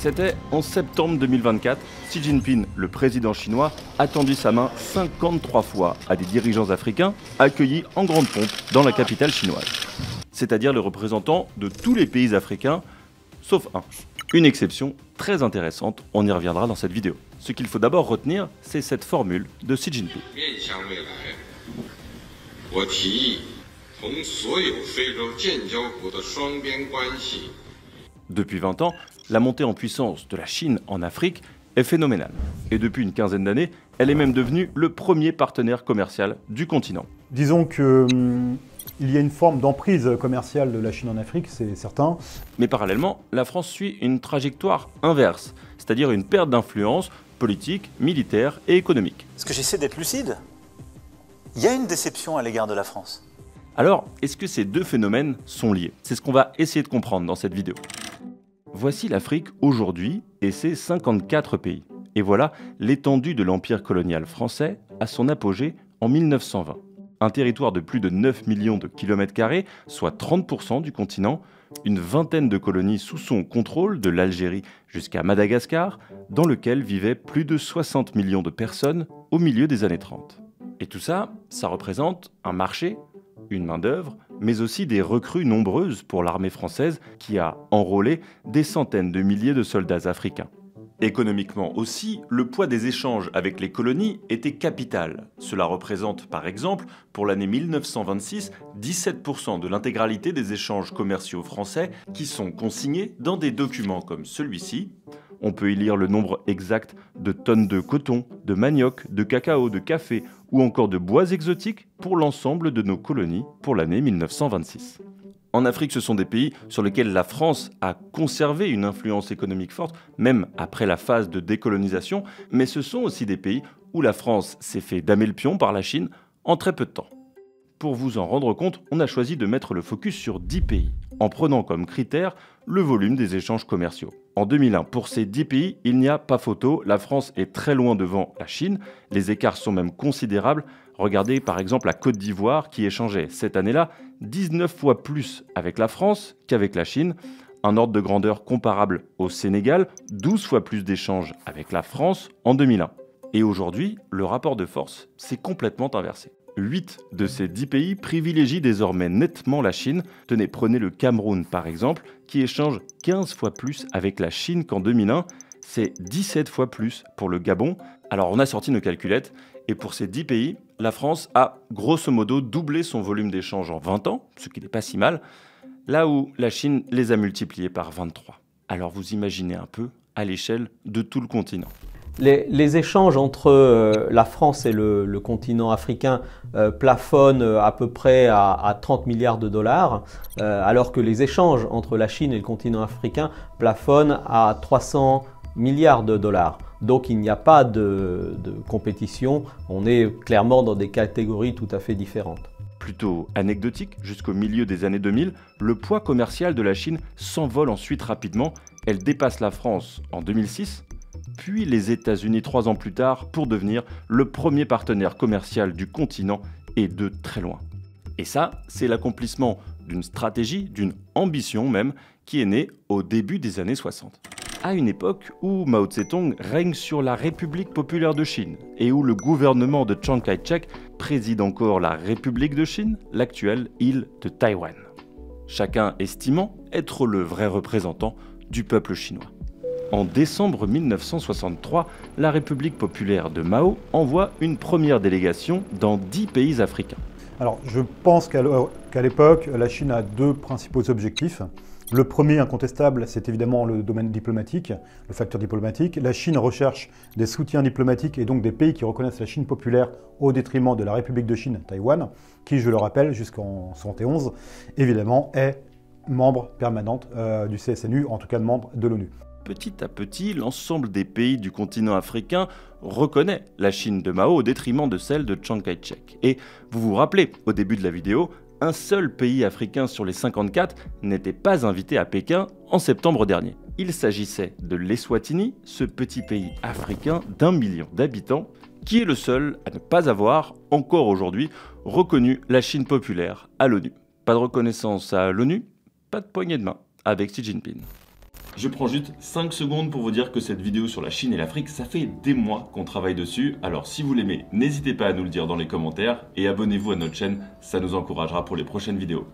C'était en septembre 2024, Xi Jinping, le président chinois, a tendu sa main 53 fois à des dirigeants africains accueillis en grande pompe dans la capitale chinoise. C'est-à-dire les représentants de tous les pays africains, sauf un. Une exception très intéressante, on y reviendra dans cette vidéo. Ce qu'il faut d'abord retenir, c'est cette formule de Xi Jinping. Depuis 20 ans, la montée en puissance de la Chine en Afrique est phénoménale. Et depuis une quinzaine d'années, elle est même devenue le premier partenaire commercial du continent. Disons qu'il y a une forme d'emprise commerciale de la Chine en Afrique, c'est certain. Mais parallèlement, la France suit une trajectoire inverse, c'est-à-dire une perte d'influence politique, militaire et économique. Est-ce que j'essaie d'être lucide? Il y a une déception à l'égard de la France. Alors, est-ce que ces deux phénomènes sont liés? C'est ce qu'on va essayer de comprendre dans cette vidéo. Voici l'Afrique aujourd'hui et ses 54 pays. Et voilà l'étendue de l'empire colonial français à son apogée en 1920. Un territoire de plus de 9 millions de kilomètres carrés, soit 30% du continent, une vingtaine de colonies sous son contrôle, de l'Algérie jusqu'à Madagascar, dans lequel vivaient plus de 60 millions de personnes au milieu des années 30. Et tout ça, ça représente un marché, une main-d'œuvre, mais aussi des recrues nombreuses pour l'armée française qui a enrôlé des centaines de milliers de soldats africains. Économiquement aussi, le poids des échanges avec les colonies était capital. Cela représente par exemple, pour l'année 1926, 17% de l'intégralité des échanges commerciaux français qui sont consignés dans des documents comme celui-ci. On peut y lire le nombre exact de tonnes de coton, de manioc, de cacao, de café ou encore de bois exotiques pour l'ensemble de nos colonies pour l'année 1926. En Afrique, ce sont des pays sur lesquels la France a conservé une influence économique forte, même après la phase de décolonisation, mais ce sont aussi des pays où la France s'est fait damer le pion par la Chine en très peu de temps. Pour vous en rendre compte, on a choisi de mettre le focus sur 10 pays, en prenant comme critère le volume des échanges commerciaux. En 2001, pour ces 10 pays, il n'y a pas photo, la France est très loin devant la Chine, les écarts sont même considérables. Regardez par exemple la Côte d'Ivoire qui échangeait cette année-là 19 fois plus avec la France qu'avec la Chine, un ordre de grandeur comparable au Sénégal, 12 fois plus d'échanges avec la France en 2001. Et aujourd'hui, le rapport de force s'est complètement inversé. 8 de ces 10 pays privilégient désormais nettement la Chine. Tenez, prenez le Cameroun par exemple, qui échange 15 fois plus avec la Chine qu'en 2001. C'est 17 fois plus pour le Gabon. Alors on a sorti nos calculettes, et pour ces 10 pays, la France a grosso modo doublé son volume d'échange en 20 ans, ce qui n'est pas si mal, là où la Chine les a multipliés par 23. Alors vous imaginez un peu à l'échelle de tout le continent. Les échanges entre la France et le continent africain plafonnent à peu près à 30 milliards de dollars, alors que les échanges entre la Chine et le continent africain plafonnent à 300 milliards de dollars. Donc il n'y a pas de compétition, on est clairement dans des catégories tout à fait différentes. Plutôt anecdotique, jusqu'au milieu des années 2000, le poids commercial de la Chine s'envole ensuite rapidement. Elle dépasse la France en 2006, puis les États-Unis 3 ans plus tard pour devenir le premier partenaire commercial du continent et de très loin. Et ça, c'est l'accomplissement d'une stratégie, d'une ambition même, qui est née au début des années 60. À une époque où Mao Tse-tung règne sur la République populaire de Chine et où le gouvernement de Chiang Kai-shek préside encore la République de Chine, l'actuelle île de Taïwan. Chacun estimant être le vrai représentant du peuple chinois. En décembre 1963, la République populaire de Mao envoie une première délégation dans 10 pays africains. Alors, je pense qu'à l'époque, la Chine a deux principaux objectifs. Le premier, incontestable, c'est évidemment le domaine diplomatique, le facteur diplomatique. La Chine recherche des soutiens diplomatiques et donc des pays qui reconnaissent la Chine populaire au détriment de la République de Chine, Taïwan, qui, je le rappelle, jusqu'en 1971, évidemment, est membre permanente du CSNU, en tout cas membre de l'ONU. Petit à petit, l'ensemble des pays du continent africain reconnaît la Chine de Mao au détriment de celle de Chiang Kai-shek. Et vous vous rappelez, au début de la vidéo, un seul pays africain sur les 54 n'était pas invité à Pékin en septembre dernier. Il s'agissait de l'Eswatini, ce petit pays africain d'1 million d'habitants, qui est le seul à ne pas avoir, encore aujourd'hui, reconnu la Chine populaire à l'ONU. Pas de reconnaissance à l'ONU, pas de poignée de main avec Xi Jinping. Je prends juste 5 secondes pour vous dire que cette vidéo sur la Chine et l'Afrique, ça fait des mois qu'on travaille dessus. Alors si vous l'aimez, n'hésitez pas à nous le dire dans les commentaires et abonnez-vous à notre chaîne, ça nous encouragera pour les prochaines vidéos.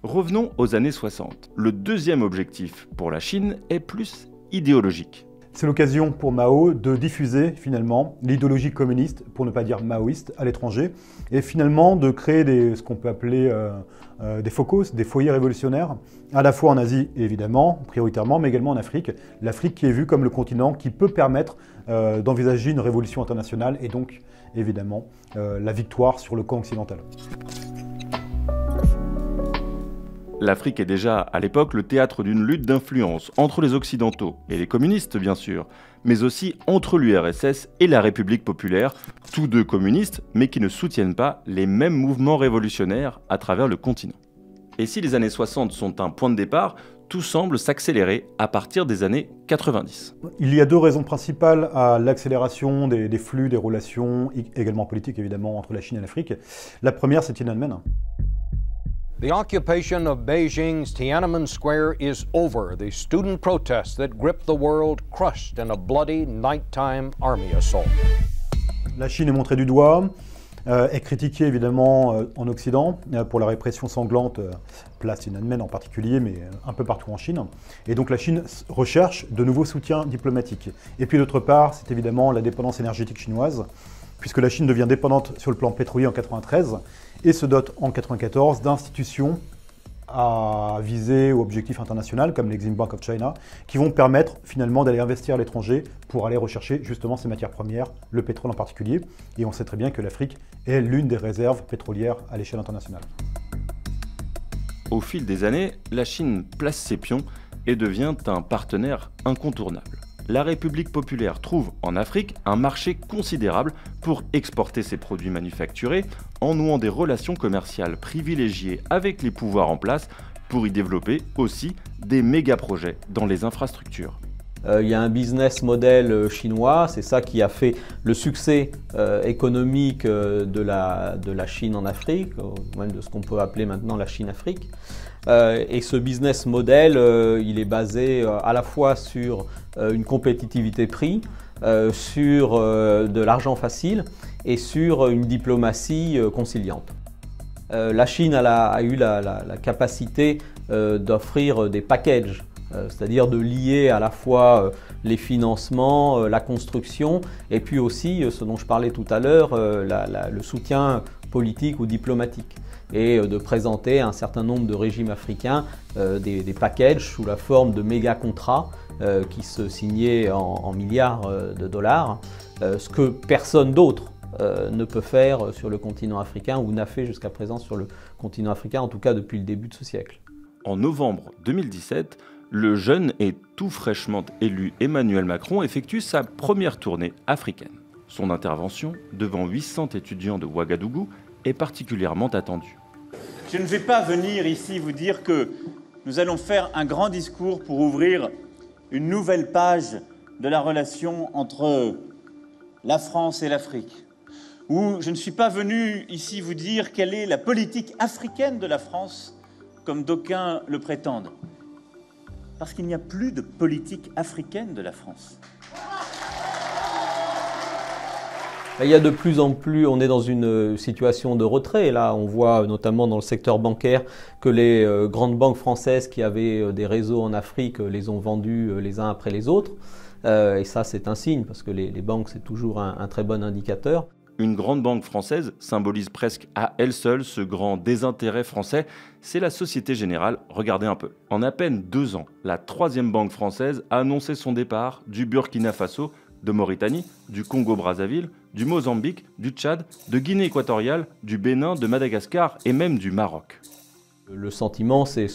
Revenons aux années 60. Le deuxième objectif pour la Chine est plus idéologique. C'est l'occasion pour Mao de diffuser finalement l'idéologie communiste, pour ne pas dire maoïste, à l'étranger, et finalement de créer ce qu'on peut appeler des focus, des foyers révolutionnaires, à la fois en Asie évidemment, prioritairement, mais également en Afrique. L'Afrique qui est vue comme le continent qui peut permettre d'envisager une révolution internationale et donc évidemment la victoire sur le camp occidental. L'Afrique est déjà, à l'époque, le théâtre d'une lutte d'influence entre les Occidentaux et les communistes, bien sûr, mais aussi entre l'URSS et la République populaire, tous deux communistes, mais qui ne soutiennent pas les mêmes mouvements révolutionnaires à travers le continent. Et si les années 60 sont un point de départ, tout semble s'accélérer à partir des années 90. Il y a deux raisons principales à l'accélération des flux, des relations, également politiques évidemment, entre la Chine et l'Afrique. La première, c'est Tiananmen. The occupation of Beijing's Tiananmen Square is over. The student protests that gripped the world crushed in a bloody nighttime army assault. La Chine est montrée du doigt, est critiquée évidemment en Occident pour la répression sanglante, place Tiananmen en particulier, mais un peu partout en Chine. Et donc la Chine recherche de nouveaux soutiens diplomatiques. Et puis d'autre part, c'est évidemment la dépendance énergétique chinoise, puisque la Chine devient dépendante sur le plan pétrolier en 1993 et se dote en 1994 d'institutions à viser au objectif international, comme l'Exim Bank of China, qui vont permettre finalement d'aller investir à l'étranger pour aller rechercher justement ces matières premières, le pétrole en particulier. Et on sait très bien que l'Afrique est l'une des réserves pétrolières à l'échelle internationale. Au fil des années, la Chine place ses pions et devient un partenaire incontournable. La République populaire trouve en Afrique un marché considérable pour exporter ses produits manufacturés en nouant des relations commerciales privilégiées avec les pouvoirs en place pour y développer aussi des méga-projets dans les infrastructures. Il y a un business model chinois, c'est ça qui a fait le succès économique de la Chine en Afrique, ou même de ce qu'on peut appeler maintenant la Chine-Afrique. Et ce business model, il est basé à la fois sur une compétitivité prix, sur de l'argent facile et sur une diplomatie conciliante. La Chine a eu la capacité d'offrir des packages, c'est-à-dire de lier à la fois les financements, la construction et puis aussi ce dont je parlais tout à l'heure, le soutien politique ou diplomatique, et de présenter à un certain nombre de régimes africains des packages sous la forme de méga contrats qui se signaient en milliards de dollars, ce que personne d'autre ne peut faire sur le continent africain ou n'a fait jusqu'à présent sur le continent africain, en tout cas depuis le début de ce siècle. En novembre 2017, le jeune et tout fraîchement élu Emmanuel Macron effectue sa première tournée africaine. Son intervention devant 800 étudiants de Ouagadougou est particulièrement attendue. Je ne vais pas venir ici vous dire que nous allons faire un grand discours pour ouvrir une nouvelle page de la relation entre la France et l'Afrique. Ou je ne suis pas venu ici vous dire quelle est la politique africaine de la France, comme d'aucuns le prétendent. Parce qu'il n'y a plus de politique africaine de la France. Il y a de plus en plus, on est dans une situation de retrait. Là, on voit notamment dans le secteur bancaire que les grandes banques françaises qui avaient des réseaux en Afrique les ont vendus les uns après les autres. Et ça, c'est un signe, parce que les banques, c'est toujours un très bon indicateur. Une grande banque française symbolise presque à elle seule ce grand désintérêt français, c'est la Société Générale. Regardez un peu. En à peine 2 ans, la 3e banque française a annoncé son départ du Burkina Faso, de Mauritanie, du Congo-Brazzaville, du Mozambique, du Tchad, de Guinée équatoriale, du Bénin, de Madagascar et même du Maroc. Le sentiment, c'est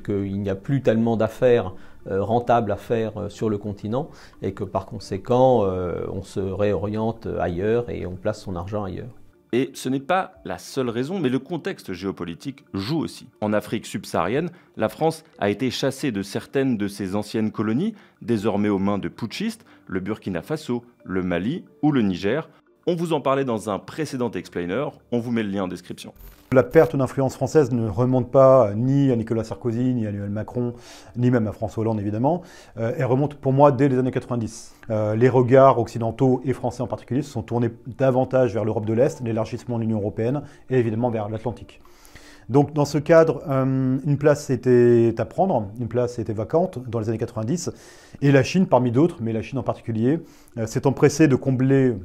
qu'il n'y a plus tellement d'affaires rentables à faire sur le continent et que par conséquent, on se réoriente ailleurs et on place son argent ailleurs. Et ce n'est pas la seule raison, mais le contexte géopolitique joue aussi. En Afrique subsaharienne, la France a été chassée de certaines de ses anciennes colonies, désormais aux mains de putschistes, le Burkina Faso, le Mali ou le Niger. On vous en parlait dans un précédent explainer, on vous met le lien en description. La perte d'influence française ne remonte pas ni à Nicolas Sarkozy, ni à Emmanuel Macron, ni même à François Hollande évidemment. Elle remonte pour moi dès les années 90. Les regards occidentaux et français en particulier se sont tournés davantage vers l'Europe de l'Est, l'élargissement de l'Union européenne et évidemment vers l'Atlantique. Donc dans ce cadre, une place était à prendre, une place était vacante dans les années 90, et la Chine parmi d'autres, mais la Chine en particulier, s'est empressée de combler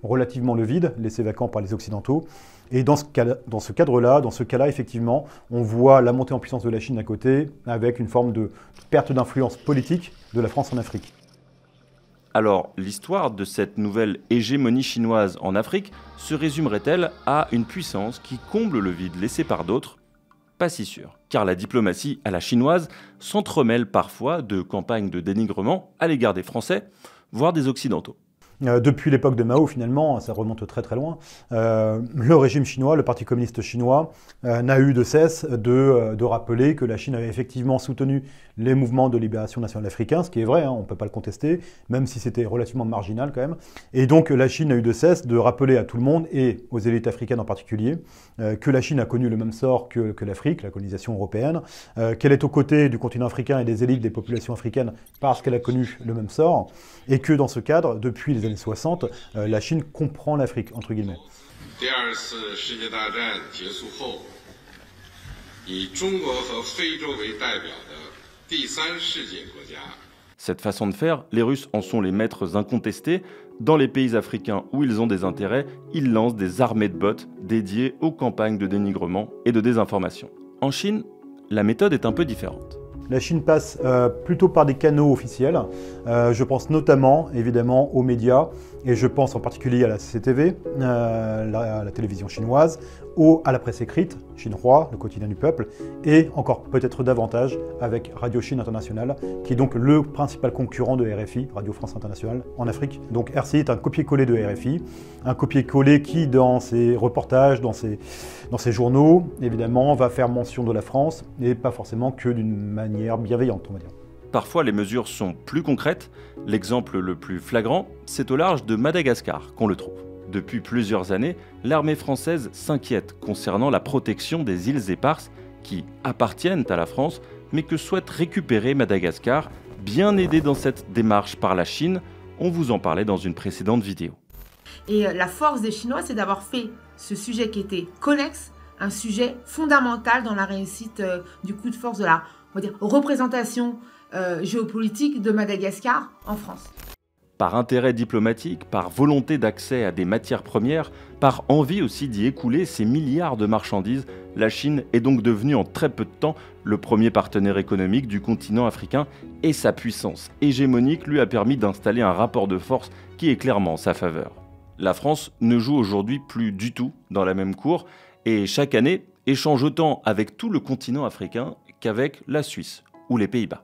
relativement le vide laissé vacant par les Occidentaux. Et dans ce cas-là, effectivement, on voit la montée en puissance de la Chine d'un côté, avec une forme de perte d'influence politique de la France en Afrique. Alors, l'histoire de cette nouvelle hégémonie chinoise en Afrique se résumerait-elle à une puissance qui comble le vide laissé par d'autres? Pas si sûr, car la diplomatie à la chinoise s'entremêle parfois de campagnes de dénigrement à l'égard des Français, voire des Occidentaux. Depuis l'époque de Mao, finalement, ça remonte très très loin, le régime chinois, le Parti communiste chinois, n'a eu de cesse de rappeler que la Chine avait effectivement soutenu les mouvements de libération nationale africains, ce qui est vrai, hein, on ne peut pas le contester, même si c'était relativement marginal quand même. Et donc la Chine a eu de cesse de rappeler à tout le monde, et aux élites africaines en particulier, que la Chine a connu le même sort que l'Afrique, la colonisation européenne, qu'elle est aux côtés du continent africain et des élites des populations africaines parce qu'elle a connu le même sort, et que dans ce cadre, depuis les années 60, la Chine comprend l'Afrique, entre guillemets. Cette façon de faire, les Russes en sont les maîtres incontestés. Dans les pays africains où ils ont des intérêts, ils lancent des armées de bots dédiées aux campagnes de dénigrement et de désinformation. En Chine, la méthode est un peu différente. La Chine passe plutôt par des canaux officiels. Je pense notamment, évidemment, aux médias, et je pense en particulier à la CCTV, la télévision chinoise, à la presse écrite, Xinhua, le quotidien du peuple, et encore peut-être davantage avec Radio Chine Internationale, qui est donc le principal concurrent de RFI, Radio France Internationale, en Afrique. Donc RCI est un copier-coller de RFI, un copier-coller qui, dans ses reportages, dans ses journaux, évidemment, va faire mention de la France, et pas forcément que d'une manière bienveillante, on va dire. Parfois, les mesures sont plus concrètes. L'exemple le plus flagrant, c'est au large de Madagascar qu'on le trouve. Depuis plusieurs années, l'armée française s'inquiète concernant la protection des îles éparses qui appartiennent à la France, mais que souhaite récupérer Madagascar, bien aidé dans cette démarche par la Chine. On vous en parlait dans une précédente vidéo. Et la force des Chinois, c'est d'avoir fait ce sujet qui était connexe, un sujet fondamental dans la réussite du coup de force de la, on va dire, représentation géopolitique de Madagascar en France. Par intérêt diplomatique, par volonté d'accès à des matières premières, par envie aussi d'y écouler ces milliards de marchandises, la Chine est donc devenue en très peu de temps le premier partenaire économique du continent africain, et sa puissance hégémonique lui a permis d'installer un rapport de force qui est clairement en sa faveur. La France ne joue aujourd'hui plus du tout dans la même cour, et chaque année échange autant avec tout le continent africain qu'avec la Suisse ou les Pays-Bas.